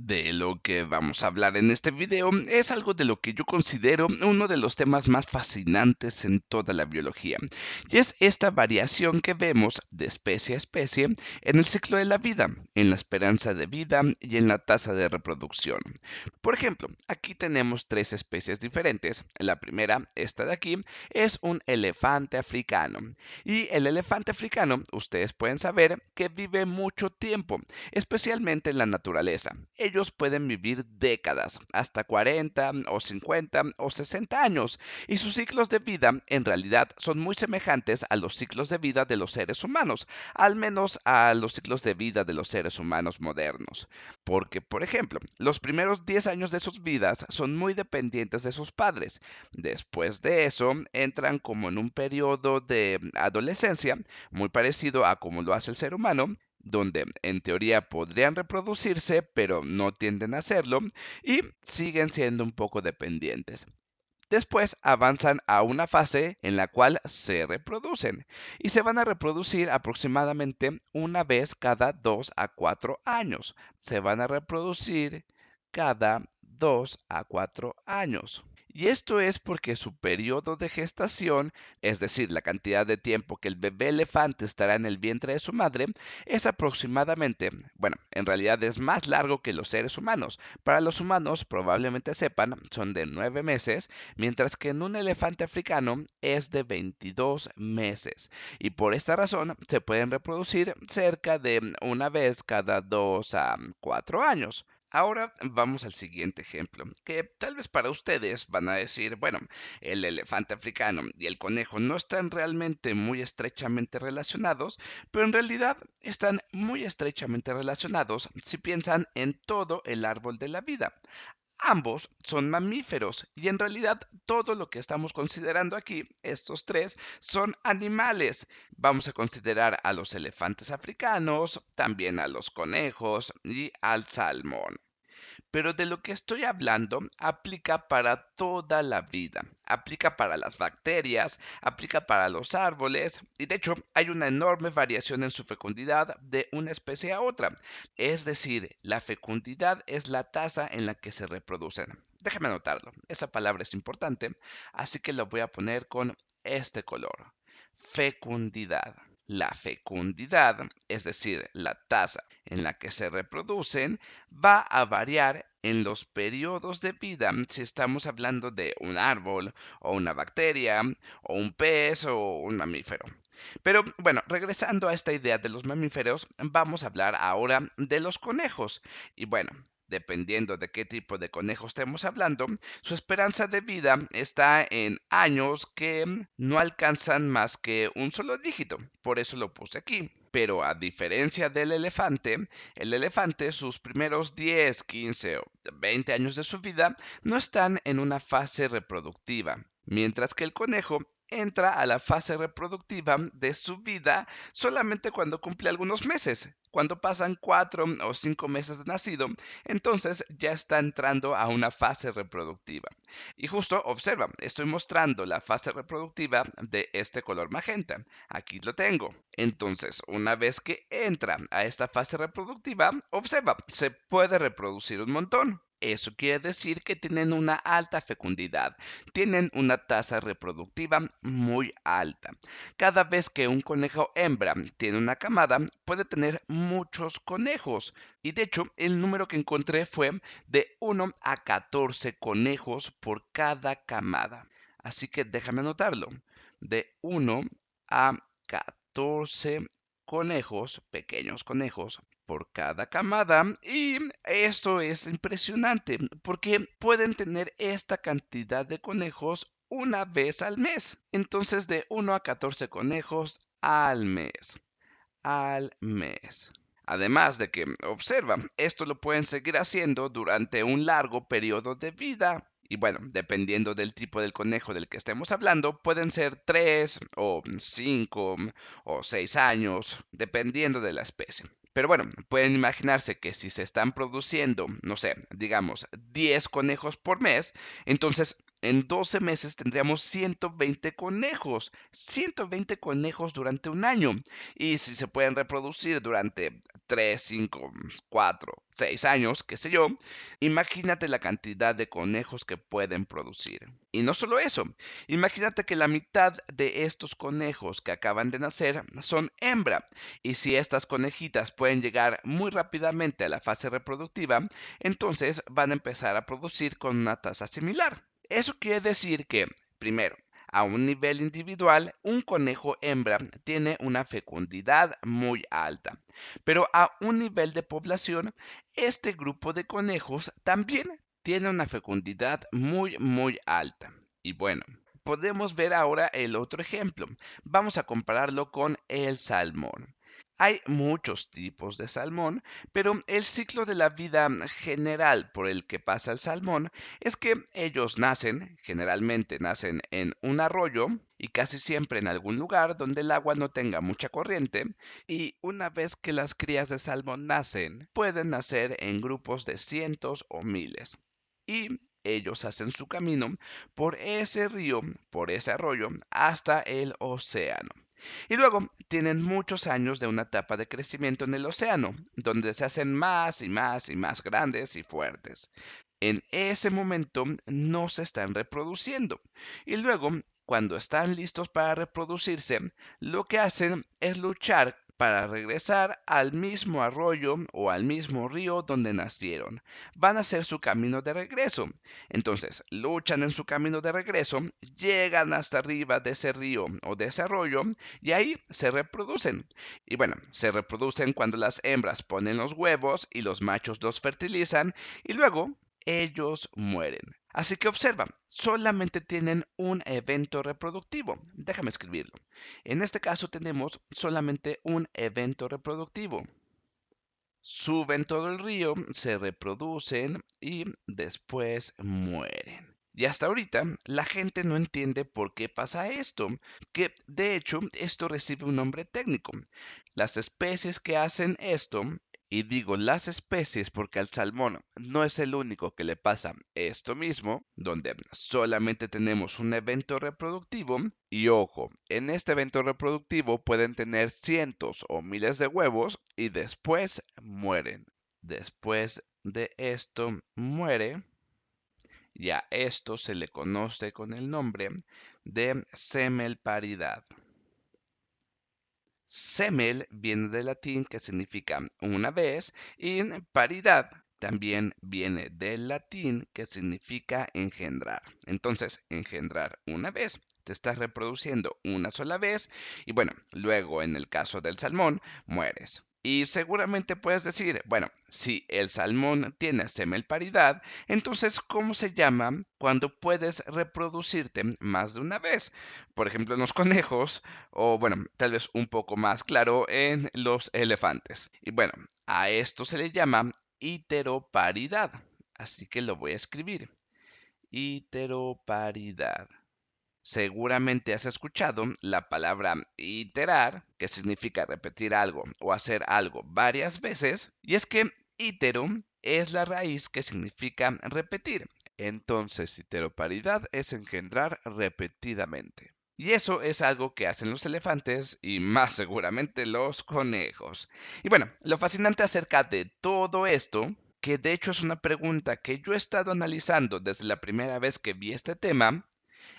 De lo que vamos a hablar en este video es algo de lo que yo considero uno de los temas más fascinantes en toda la biología, y es esta variación que vemos de especie a especie en el ciclo de la vida, en la esperanza de vida y en la tasa de reproducción. Por ejemplo, aquí tenemos tres especies diferentes. La primera, esta de aquí, es un elefante africano, y el elefante africano, ustedes pueden saber que vive mucho tiempo, especialmente en la naturaleza. Ellos pueden vivir décadas, hasta 40 o 50 o 60 años, y sus ciclos de vida en realidad son muy semejantes a los ciclos de vida de los seres humanos, al menos a los ciclos de vida de los seres humanos modernos. Porque, por ejemplo, los primeros 10 años de sus vidas son muy dependientes de sus padres. Después de eso, entran como en un periodo de adolescencia, muy parecido a como lo hace el ser humano, donde en teoría podrían reproducirse, pero no tienden a hacerlo, y siguen siendo un poco dependientes. Después avanzan a una fase en la cual se reproducen y se van a reproducir aproximadamente una vez cada 2 a 4 años. Se van a reproducir cada 2 a 4 años. Y esto es porque su periodo de gestación, es decir, la cantidad de tiempo que el bebé elefante estará en el vientre de su madre, es aproximadamente, bueno, en realidad es más largo que los seres humanos. Para los humanos, probablemente sepan, son de 9 meses, mientras que en un elefante africano es de 22 meses. Y por esta razón se pueden reproducir cerca de una vez cada 2 a 4 años. Ahora vamos al siguiente ejemplo, que tal vez para ustedes van a decir, bueno, el elefante africano y el conejo no están realmente muy estrechamente relacionados, pero en realidad están muy estrechamente relacionados si piensan en todo el árbol de la vida. Ambos son mamíferos y en realidad todo lo que estamos considerando aquí, estos tres, son animales. Vamos a considerar a los elefantes africanos, también a los conejos y al salmón. Pero de lo que estoy hablando aplica para toda la vida. Aplica para las bacterias, aplica para los árboles y de hecho hay una enorme variación en su fecundidad de una especie a otra. Es decir, la fecundidad es la tasa en la que se reproducen. Déjame anotarlo, esa palabra es importante, así que lo voy a poner con este color. Fecundidad. La fecundidad, es decir, la tasa en la que se reproducen, va a variar en los periodos de vida si estamos hablando de un árbol o una bacteria o un pez o un mamífero. Pero bueno, regresando a esta idea de los mamíferos, vamos a hablar ahora de los conejos. Y bueno, dependiendo de qué tipo de conejo estemos hablando, su esperanza de vida está en años que no alcanzan más que un solo dígito. Por eso lo puse aquí. Pero a diferencia del elefante, el elefante sus primeros 10, 15 o 20 años de su vida no están en una fase reproductiva, mientras que el conejo entra a la fase reproductiva de su vida solamente cuando cumple algunos meses. Cuando pasan 4 o 5 meses de nacido, entonces ya está entrando a una fase reproductiva. Y justo observa, estoy mostrando la fase reproductiva de este color magenta. Aquí lo tengo. Entonces, una vez que entra a esta fase reproductiva, observa, se puede reproducir un montón. Eso quiere decir que tienen una alta fecundidad, tienen una tasa reproductiva muy alta. Cada vez que un conejo hembra tiene una camada, puede tener muchos conejos. Y de hecho, el número que encontré fue de 1 a 14 conejos por cada camada. Así que déjame anotarlo. De 1 a 14 conejos, pequeños conejos, por cada camada. Y esto es impresionante porque pueden tener esta cantidad de conejos una vez al mes. Entonces de 1 a 14 conejos al mes. Al mes. Además de que, observa, esto lo pueden seguir haciendo durante un largo periodo de vida. Y bueno, dependiendo del tipo del conejo del que estemos hablando, pueden ser 3 o 5 o 6 años, dependiendo de la especie. Pero bueno, pueden imaginarse que si se están produciendo, no sé, digamos 10 conejos por mes, entonces En 12 meses tendríamos 120 conejos. 120 conejos durante un año. Y si se pueden reproducir durante 3, 5, 4, 6 años, qué sé yo, imagínate la cantidad de conejos que pueden producir. Y no solo eso, imagínate que la mitad de estos conejos que acaban de nacer son hembra. Y si estas conejitas pueden llegar muy rápidamente a la fase reproductiva, entonces van a empezar a producir con una tasa similar. Eso quiere decir que, primero, a un nivel individual, un conejo hembra tiene una fecundidad muy alta, pero a un nivel de población, este grupo de conejos también tiene una fecundidad muy alta. Y bueno, podemos ver ahora el otro ejemplo. Vamos a compararlo con el salmón. Hay muchos tipos de salmón, pero el ciclo de la vida general por el que pasa el salmón es que ellos generalmente nacen en un arroyo y casi siempre en algún lugar donde el agua no tenga mucha corriente, y una vez que las crías de salmón nacen, pueden nacer en grupos de cientos o miles. Y ellos hacen su camino por ese río, por ese arroyo, hasta el océano. Y luego tienen muchos años de una etapa de crecimiento en el océano, donde se hacen más y más y más grandes y fuertes. En ese momento no se están reproduciendo. Y luego, cuando están listos para reproducirse, lo que hacen es luchar para regresar al mismo arroyo o al mismo río donde nacieron. Van a hacer su camino de regreso. Entonces, luchan en su camino de regreso, llegan hasta arriba de ese río o de ese arroyo y ahí se reproducen. Y bueno, se reproducen cuando las hembras ponen los huevos y los machos los fertilizan y luego ellos mueren. Así que observa, solamente tienen un evento reproductivo. Déjame escribirlo. En este caso tenemos solamente un evento reproductivo. Suben todo el río, se reproducen y después mueren. Y hasta ahorita la gente no entiende por qué pasa esto, que de hecho esto recibe un nombre técnico. Las especies que hacen esto, y digo las especies porque al salmón no es el único que le pasa esto mismo, donde solamente tenemos un evento reproductivo, y ojo, en este evento reproductivo pueden tener cientos o miles de huevos y después mueren. Después de esto muere. Y a esto se le conoce con el nombre de semelparidad. Semel viene del latín que significa una vez y paridad también viene del latín que significa engendrar. Entonces, engendrar una vez, te estás reproduciendo una sola vez y bueno, luego en el caso del salmón, mueres. Y seguramente puedes decir, bueno, si el salmón tiene semelparidad, entonces ¿cómo se llama cuando puedes reproducirte más de una vez? Por ejemplo, en los conejos, o bueno, tal vez un poco más claro en los elefantes. Y bueno, a esto se le llama iteroparidad. Así que lo voy a escribir. Iteroparidad. Seguramente has escuchado la palabra iterar, que significa repetir algo o hacer algo varias veces, y es que itero es la raíz que significa repetir. Entonces, iteroparidad es engendrar repetidamente. Y eso es algo que hacen los elefantes y más seguramente los conejos. Y bueno, lo fascinante acerca de todo esto, que de hecho es una pregunta que yo he estado analizando desde la primera vez que vi este tema,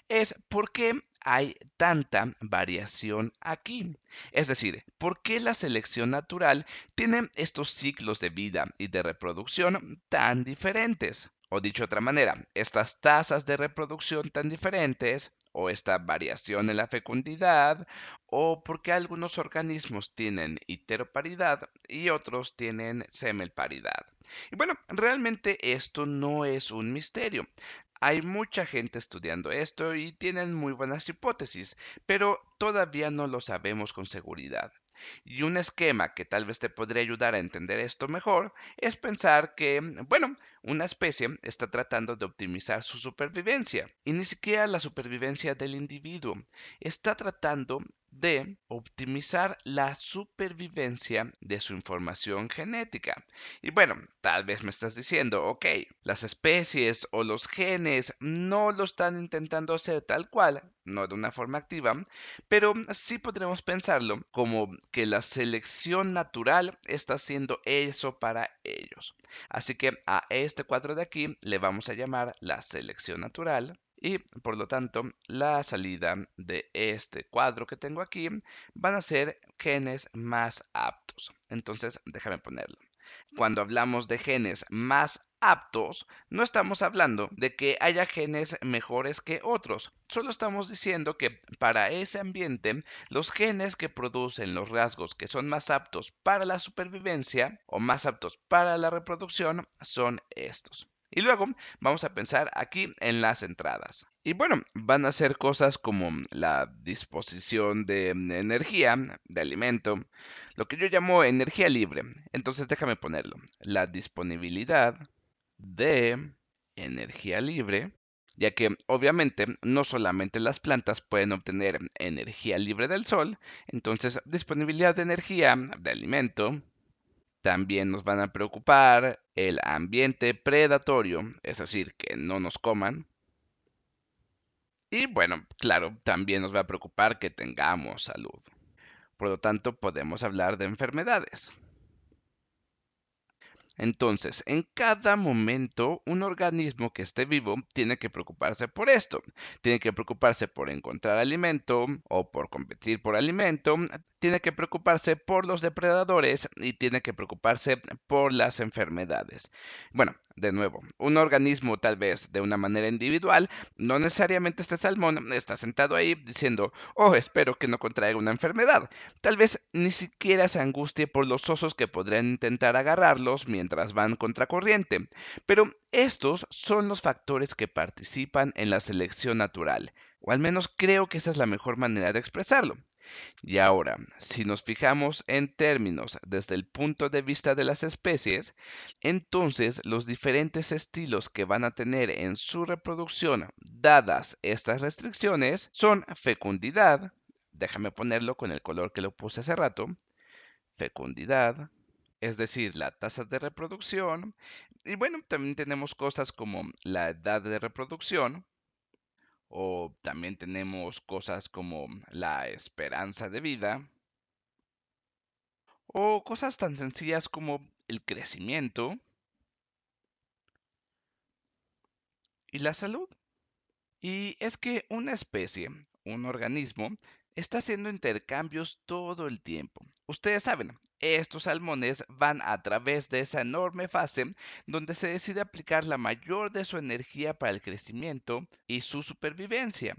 es por qué hay tanta variación aquí. Es decir, por qué la selección natural tiene estos ciclos de vida y de reproducción tan diferentes. O dicho de otra manera, estas tasas de reproducción tan diferentes, o esta variación en la fecundidad, o por qué algunos organismos tienen iteroparidad y otros tienen semelparidad. Y bueno, realmente esto no es un misterio. Hay mucha gente estudiando esto y tienen muy buenas hipótesis, pero todavía no lo sabemos con seguridad. Y un esquema que tal vez te podría ayudar a entender esto mejor es pensar que, bueno, una especie está tratando de optimizar su supervivencia y ni siquiera la supervivencia del individuo. Está tratando de optimizar la supervivencia de su información genética. Y bueno, tal vez me estás diciendo, ok, las especies o los genes no lo están intentando hacer tal cual, no de una forma activa, pero sí podremos pensarlo como que la selección natural está haciendo eso para ellos. Así que a este cuadro de aquí le vamos a llamar la selección natural. Y por lo tanto, la salida de este cuadro que tengo aquí van a ser genes más aptos. Entonces, déjame ponerlo. Cuando hablamos de genes más aptos, no estamos hablando de que haya genes mejores que otros. Solo estamos diciendo que para ese ambiente, los genes que producen los rasgos que son más aptos para la supervivencia o más aptos para la reproducción son estos. Y luego vamos a pensar aquí en las entradas. Y bueno, van a ser cosas como la disposición de energía, de alimento, lo que yo llamo energía libre. Entonces déjame ponerlo. La disponibilidad de energía libre, ya que obviamente no solamente las plantas pueden obtener energía libre del sol, entonces disponibilidad de energía, de alimento. También nos van a preocupar el ambiente predatorio, es decir, que no nos coman. Y bueno, claro, también nos va a preocupar que tengamos salud. Por lo tanto, podemos hablar de enfermedades. Entonces, en cada momento, un organismo que esté vivo tiene que preocuparse por esto. Tiene que preocuparse por encontrar alimento o por competir por alimento. Tiene que preocuparse por los depredadores y tiene que preocuparse por las enfermedades. Bueno, de nuevo, un organismo tal vez de una manera individual, no necesariamente este salmón está sentado ahí diciendo, oh, espero que no contraiga una enfermedad. Tal vez ni siquiera se angustie por los osos que podrían intentar agarrarlos mientras van contracorriente. Pero estos son los factores que participan en la selección natural, o al menos creo que esa es la mejor manera de expresarlo. Y ahora, si nos fijamos en términos desde el punto de vista de las especies, entonces los diferentes estilos que van a tener en su reproducción, dadas estas restricciones, son fecundidad, déjame ponerlo con el color que lo puse hace rato, fecundidad, es decir, la tasa de reproducción, y bueno, también tenemos cosas como la edad de reproducción, o también tenemos cosas como la esperanza de vida, o cosas tan sencillas como el crecimiento y la salud. Y es que una especie, un organismo, está haciendo intercambios todo el tiempo. Ustedes saben, estos salmones van a través de esa enorme fase donde se decide aplicar la mayor de su energía para el crecimiento y su supervivencia.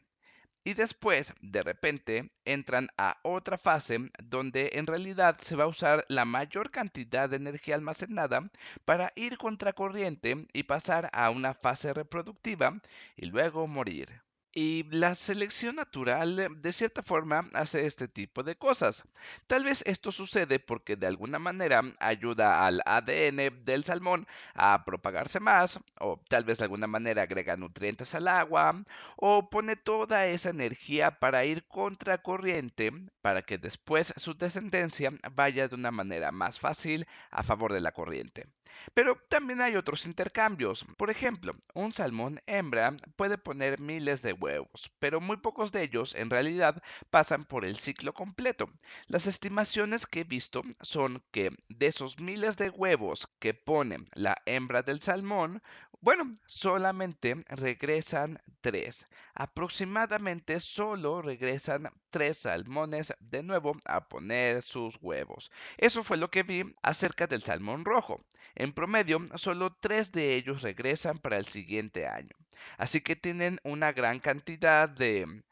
Y después, de repente, entran a otra fase donde en realidad se va a usar la mayor cantidad de energía almacenada para ir contracorriente y pasar a una fase reproductiva y luego morir. Y la selección natural, de cierta forma, hace este tipo de cosas. Tal vez esto sucede porque de alguna manera ayuda al ADN del salmón a propagarse más, o tal vez de alguna manera agrega nutrientes al agua, o pone toda esa energía para ir contracorriente para que después su descendencia vaya de una manera más fácil a favor de la corriente. Pero también hay otros intercambios. Por ejemplo, un salmón hembra puede poner miles de huevos, pero muy pocos de ellos en realidad pasan por el ciclo completo. Las estimaciones que he visto son que de esos miles de huevos que pone la hembra del salmón, bueno, solamente regresan tres. Aproximadamente solo regresan tres salmones de nuevo a poner sus huevos. Eso fue lo que vi acerca del salmón rojo. En promedio, solo 3 de ellos regresan para el siguiente año. Así que tienen una gran cantidad de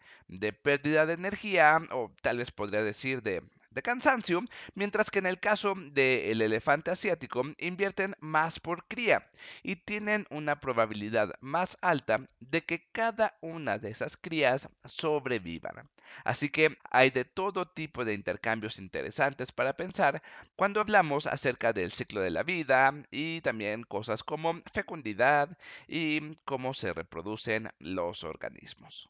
pérdida de energía, o tal vez podría decir de cansancio, mientras que en el caso del elefante asiático invierten más por cría y tienen una probabilidad más alta de que cada una de esas crías sobrevivan. Así que hay de todo tipo de intercambios interesantes para pensar cuando hablamos acerca del ciclo de la vida y también cosas como fecundidad y cómo se reproducen los organismos.